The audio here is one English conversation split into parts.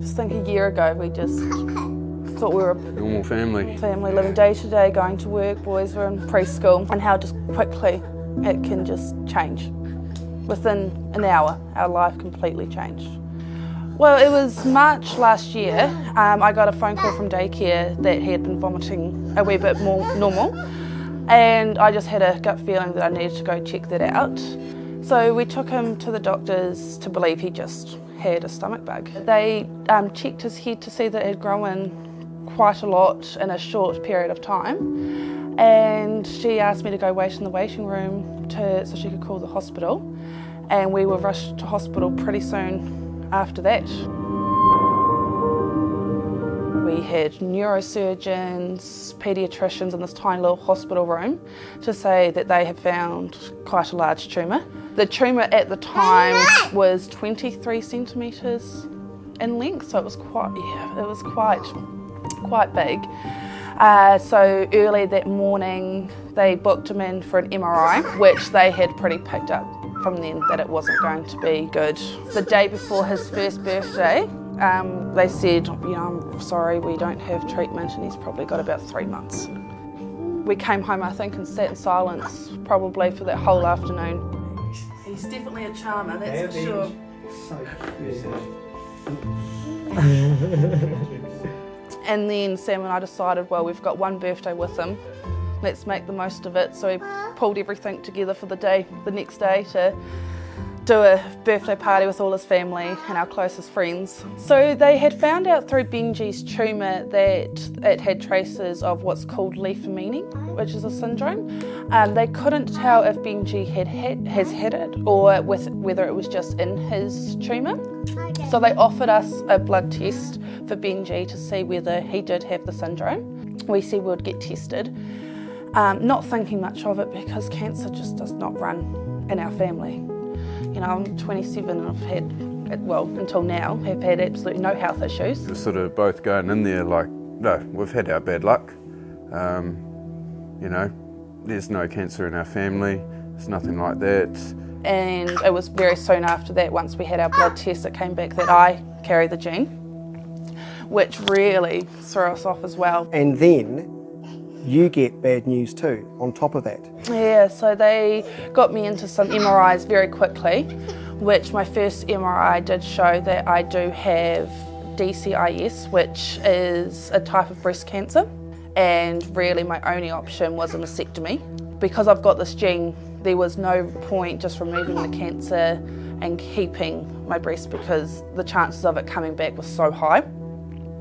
Just think a year ago we just thought we were a normal family living day to day, going to work, boys were in preschool, and how just quickly it can just change. Within an hour, our life completely changed. Well, it was March last year. I got a phone call from daycare that he had been vomiting a wee bit more normal, and I just had a gut feeling that I needed to go check that out. So we took him to the doctors to believe he just had a stomach bug. They checked his head to see that it had grown quite a lot in a short period of time, and she asked me to go wait in the waiting room so she could call the hospital, and we were rushed to hospital pretty soon after that. We had neurosurgeons, paediatricians in this tiny little hospital room to say that they had found quite a large tumour. The tumour at the time was 23 centimetres in length, so it was quite big. So early that morning they booked him in for an MRI, which they had pretty picked up from then that it wasn't going to be good. The day before his first birthday, they said, I'm sorry, we don't have treatment, and he's probably got about 3 months. We came home, I think, and sat in silence probably for that whole afternoon. He's definitely a charmer, that's for sure. So cute. And then Sam and I decided, well, we've got one birthday with him, let's make the most of it. So we pulled everything together for the next day to do a birthday party with all his family and our closest friends. So they had found out through Benji's tumour that it had traces of what's called leaf-meaning, which is a syndrome. They couldn't tell if Benji has had it or whether it was just in his tumour. So they offered us a blood test for Benji to see whether he did have the syndrome. We said we would get tested, not thinking much of it because cancer just does not run in our family. I'm 27 and I've had, well, until now, have had absolutely no health issues. We're sort of both going in there like, no, we've had our bad luck. There's no cancer in our family, it's nothing like that. And it was very soon after that, once we had our blood test, it came back that I carry the gene, which really threw us off as well. And then you get bad news too, on top of that. Yeah, so they got me into some MRIs very quickly, which my first MRI did show that I do have DCIS, which is a type of breast cancer, and really my only option was a mastectomy. Because I've got this gene, there was no point just removing the cancer and keeping my breast because the chances of it coming back was so high.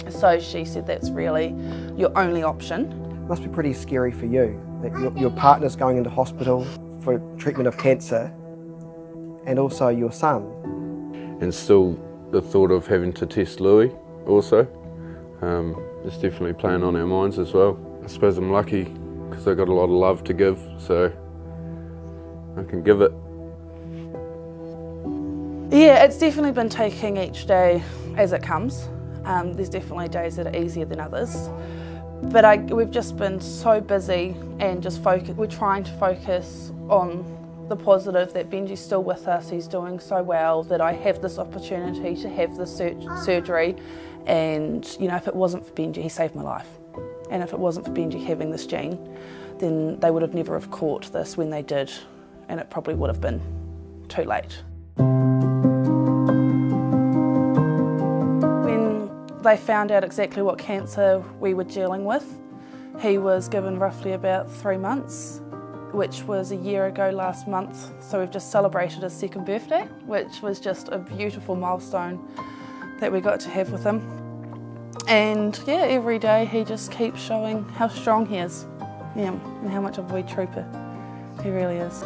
So she said that's really your only option. It must be pretty scary for you that your partner's going into hospital for treatment of cancer and also your son. And still the thought of having to test Louis also is definitely playing on our minds as well. I suppose I'm lucky because I've got a lot of love to give, so I can give it. Yeah, it's definitely been taking each day as it comes. There's definitely days that are easier than others. But we've just been so busy and just we're trying to focus on the positive that Benji's still with us, he's doing so well, that I have this opportunity to have this surgery, and if it wasn't for Benji, he saved my life. And if it wasn't for Benji having this gene, then they would have never have caught this when they did, and it probably would have been too late. They found out exactly what cancer we were dealing with. He was given roughly about 3 months, which was a year ago last month. So we've just celebrated his second birthday, which was just a beautiful milestone that we got to have with him. And yeah, every day he just keeps showing how strong he is, and how much of a wee trooper he really is.